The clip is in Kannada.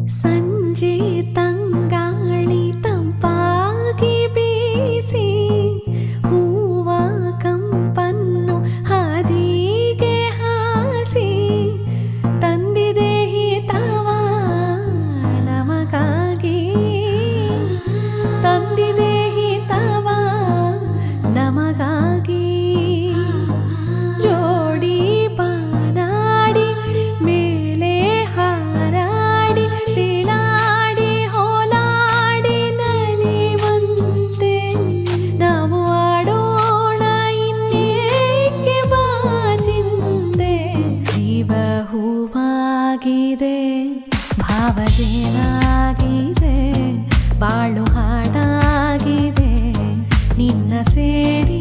ಸಂಜೆ ತಂಗಾಳಿ ತಂಪಾಗಿ ಬೀಸಿ ಹೂವ ಕಂಪನ್ನು ಹಾದಿಗೆ ಹಾಸಿ ತಂದಿದೆ ಹಿತವ ನಮಗಾಗಿ, ತಂದಿದೆ ಹಿತವ ನಮಗಾಗಿ. ಜೋಡಿ ಬಾನಾಡಿ ಮೇಲೆ ಹಾರಾಡಿ ತಿಳಾಡಿ ಹೋಲಾಡಿ ನಲಿವಂತೆ ನಾವು ಆಡೋಣ ಇನ್ನೇಕೆ ಬಾಜಿಂದೆ. ಜೀವ ಹೂವಾಗಿದೆ, ಭಾವಜೇನಾಗಿದೆ, ಬಾಳು ಹಾಡಾಗಿದೆ ನಿನ್ನ ಸೇರಿ